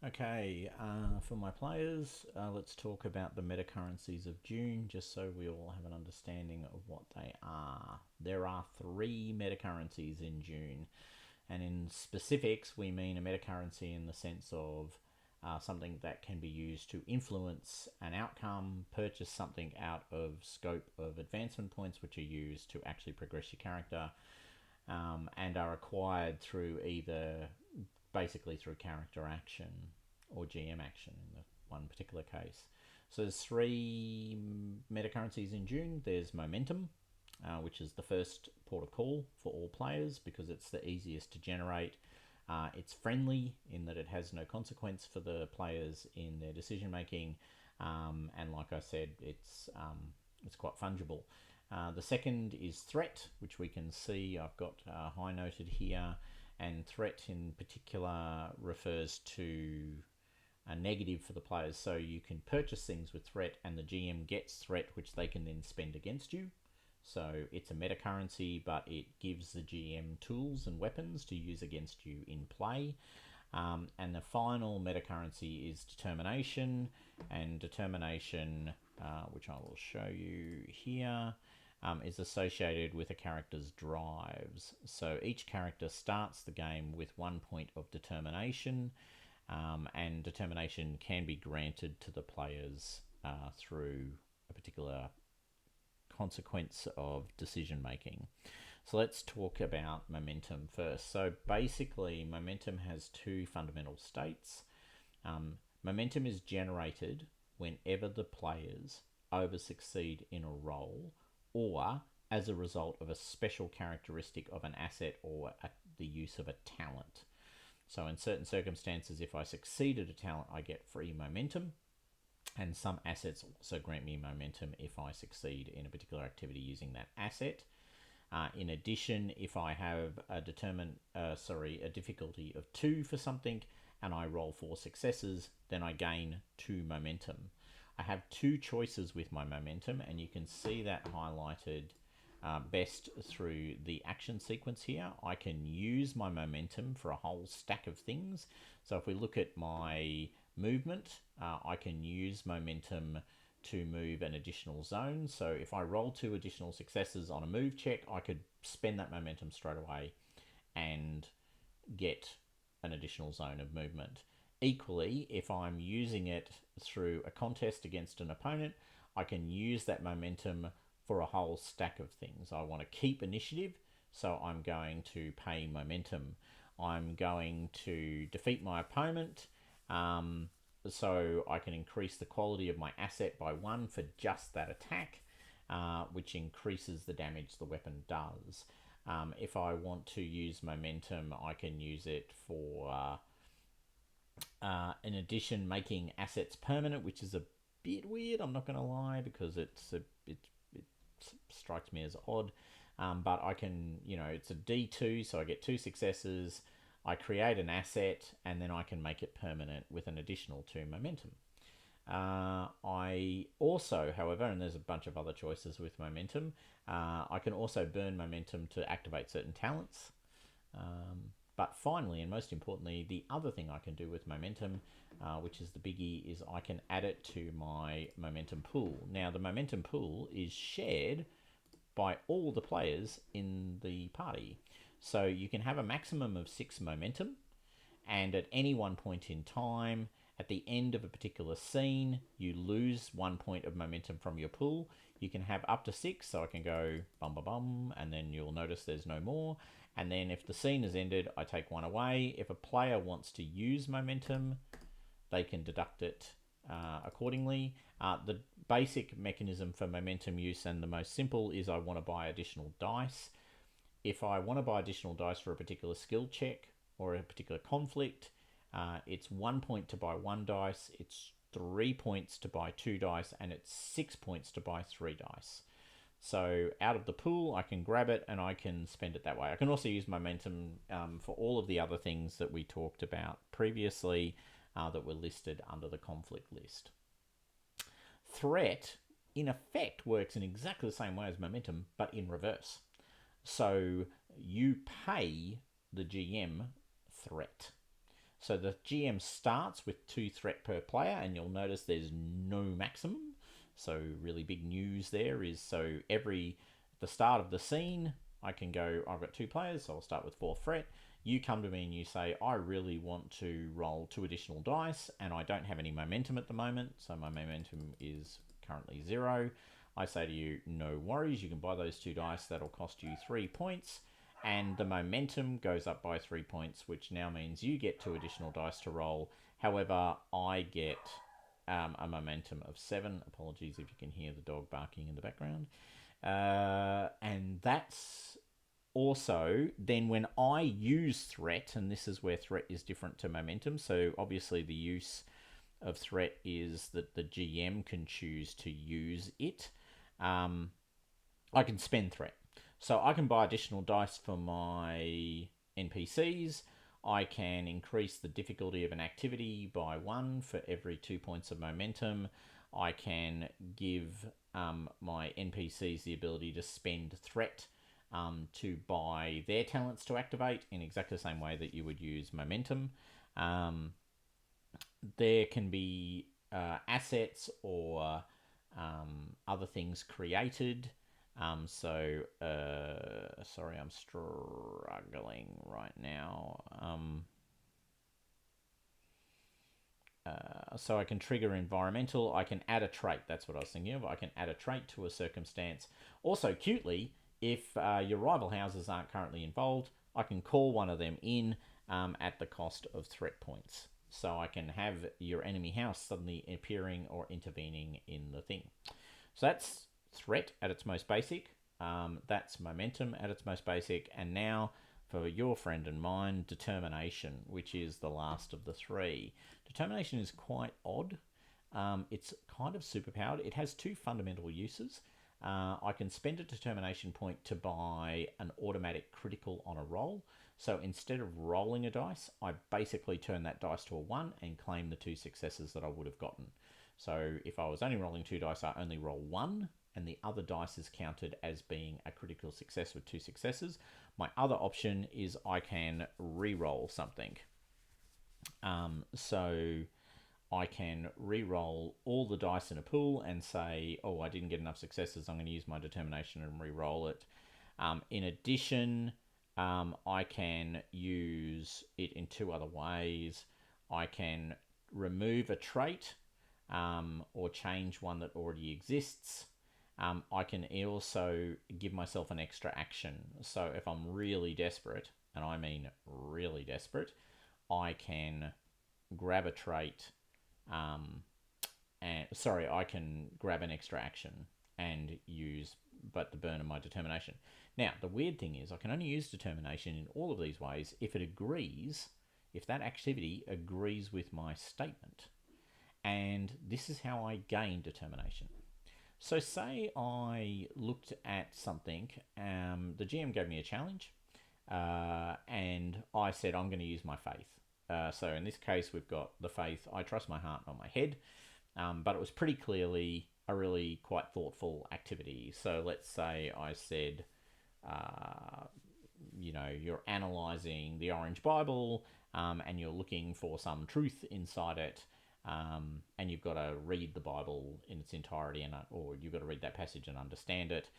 Okay, for my players, let's talk about the metacurrencies of Dune, just so we all have an understanding of what they are. There are three metacurrencies in Dune, and in specifics, we mean a metacurrency in the sense of something that can be used to influence an outcome, purchase something out of scope of advancement points, which are used to actually progress your character, and are acquired through either basically through character action or GM action in the one particular case. So there's three metacurrencies in Dune. There's momentum, which is the first port of call for all players because it's the easiest to generate. It's friendly in that it has no consequence for the players in their decision making, and like I said, it's quite fungible. The second is threat, which we can see I've got high noted here, and threat in particular refers to a negative for the players. So you can purchase things with threat, and the GM gets threat, which they can then spend against you. So it's a meta currency, but it gives the GM tools and weapons to use against you in play. And the final meta currency is determination, and determination, which I will show you here, is associated with a character's drives. So each character starts the game with 1 point of determination, and determination can be granted to the players through a particular consequence of decision making. So let's talk about momentum first. So basically, momentum has two fundamental states. Momentum is generated whenever the players over succeed in a roll or as a result of a special characteristic of an asset or the use of a talent. So in certain circumstances, if I succeed at a talent, I get free momentum, and some assets also grant me momentum if I succeed in a particular activity using that asset. In addition, if I have a difficulty of 2 for something and I roll 4 successes, then I gain 2 momentum. I have 2 choices with my momentum, and you can see that highlighted best through the action sequence here. I can use my momentum for a whole stack of things. So if we look at my movement, I can use momentum to move an additional zone. So if I roll 2 additional successes on a move check, I could spend that momentum straight away and get an additional zone of movement. Equally, if I'm using it through a contest against an opponent, I can use that momentum for a whole stack of things. I want to keep initiative, so I'm going to pay momentum. I'm going to defeat my opponent, so I can increase the quality of my asset by 1 for just that attack, which increases the damage the weapon does. If I want to use momentum, I can use it for, in addition, making assets permanent, which is a bit weird, I'm not going to lie, because it strikes me as odd. But I can, it's a D2, so I get 2 successes. I create an asset, and then I can make it permanent with an additional 2 momentum. I also, however, and there's a bunch of other choices with momentum, I can also burn momentum to activate certain talents. But finally, and most importantly, the other thing I can do with momentum, which is the biggie, is I can add it to my momentum pool. Now, the momentum pool is shared by all the players in the party. So you can have a maximum of 6 momentum, and at any one point in time, at the end of a particular scene, you lose 1 point of momentum from your pool. You can have up to 6, so I can go bum bum bum, and then you'll notice there's no more. And then if the scene is ended, I take 1 away. If a player wants to use momentum, they can deduct it accordingly. The basic mechanism for momentum use, and the most simple, is I want to buy additional dice. If I want to buy additional dice for a particular skill check or a particular conflict, it's 1 point to buy 1 dice, it's 3 points to buy 2 dice, and it's 6 points to buy 3 dice. So out of the pool, I can grab it and I can spend it that way. I can also use momentum for all of the other things that we talked about previously that were listed under the conflict list. Threat, in effect, works in exactly the same way as momentum, but in reverse. So you pay the GM threat. So the GM starts with 2 threat per player, and you'll notice there's no maximum. So really big news there is, so the start of the scene, I can go, I've got 2 players, so I'll start with 4 threat. You come to me and you say, I really want to roll 2 additional dice, and I don't have any momentum at the moment, so my momentum is currently 0. I say to you, no worries, you can buy those 2 dice, that'll cost you 3 points, and the momentum goes up by 3 points, which now means you get 2 additional dice to roll. However, I get a momentum of 7. Apologies if you can hear the dog barking in the background. And that's also then when I use threat, and this is where threat is different to momentum. So obviously the use of threat is that the GM can choose to use it. I can spend threat. So I can buy additional dice for my NPCs. I can increase the difficulty of an activity by 1 for every 2 points of momentum. I can give my NPCs the ability to spend threat to buy their talents to activate in exactly the same way that you would use momentum. There can be assets or other things created. Sorry, I'm struggling right now. So I can trigger environmental. I can add a trait. That's what I was thinking of. I can add a trait to a circumstance. Also, cutely, if your rival houses aren't currently involved, I can call one of them in at the cost of threat points. So I can have your enemy house suddenly appearing or intervening in the thing. So that's threat at its most basic. That's momentum at its most basic. And now for your friend and mine, determination, which is the last of the 3. Determination is quite odd. It's kind of superpowered. It has 2 fundamental uses. I can spend a determination point to buy an automatic critical on a roll. So instead of rolling a dice, I basically turn that dice to a 1 and claim the 2 successes that I would have gotten. So if I was only rolling 2 dice, I only roll 1, and the other dice is counted as being a critical success with 2 successes. My other option is I can re-roll something. So I can re-roll all the dice in a pool and say, oh, I didn't get enough successes, I'm going to use my determination and re-roll it. In addition, I can use it in 2 other ways. I can remove a trait or change one that already exists. I can also give myself an extra action. So if I'm really desperate, and I mean really desperate, I can grab a trait I can grab an extra action and use the burn of my determination. Now, the weird thing is I can only use determination in all of these ways if that activity agrees with my statement. And this is how I gain determination. So say I looked at something, the GM gave me a challenge, and I said I'm going to use my faith. So in this case, we've got the faith, I trust my heart, not my head. But it was pretty clearly a really quite thoughtful activity. So let's say I said, you're analysing the Orange Bible and you're looking for some truth inside it, and you've got to read the Bible in its entirety, or you've got to read that passage and understand it.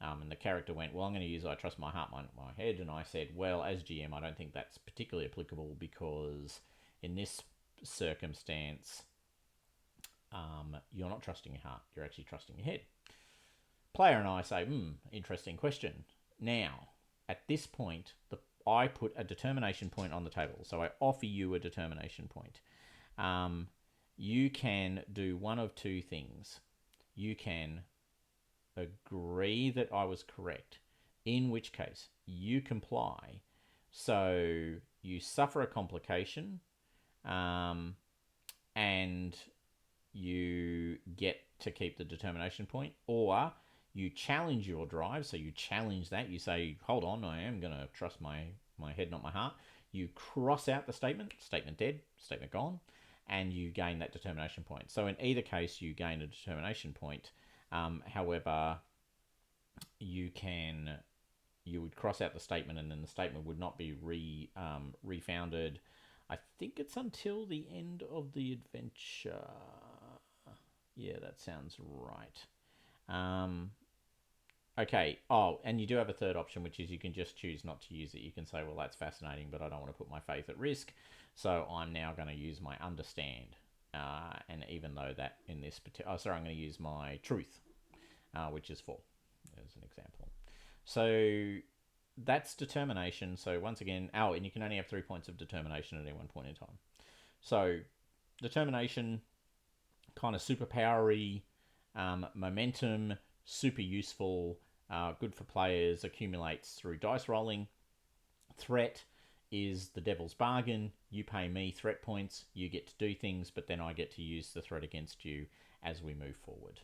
And the character went, well, I'm going to use I trust my heart, my head. And I said, well, as GM, I don't think that's particularly applicable because in this circumstance, you're not trusting your heart, you're actually trusting your head. Player and I say, interesting question. Now, at this point, I put a determination point on the table. So I offer you a determination point. You can do one of 2 things. You can agree that I was correct, in which case you comply. So you suffer a complication, and you get to keep the determination point, or you challenge your drive. So you challenge that. You say, hold on, I am going to trust my head, not my heart. You cross out the statement dead, statement gone, and you gain that determination point. So in either case, you gain a determination point. However, you would cross out the statement, and then the statement would not be refounded. I think it's until the end of the adventure. Yeah, that sounds right. Um, okay. Oh, and you do have a third option, which is you can just choose not to use it. You can say, well, that's fascinating, but I don't want to put my faith at risk. So I'm now going to use my understand. And even though that in this particular, I'm going to use my truth, which is 4, as an example. So that's determination. So once again, and you can only have 3 points of determination at any one point in time. So determination, kind of superpowery, momentum, super useful, good for players, accumulates through dice rolling. Threat is the devil's bargain. You pay me threat points, you get to do things, but then I get to use the threat against you as we move forward.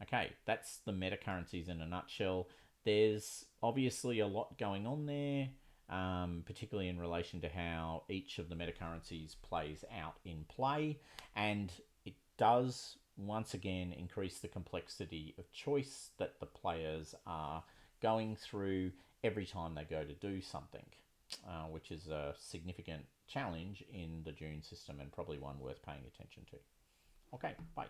Okay, that's the meta currencies in a nutshell. There's obviously a lot going on there, particularly in relation to how each of the meta currencies plays out in play, and it does once again increase the complexity of choice that the players are going through every time they go to do something, which is a significant challenge in the Dune system and probably one worth paying attention to. Okay, bye.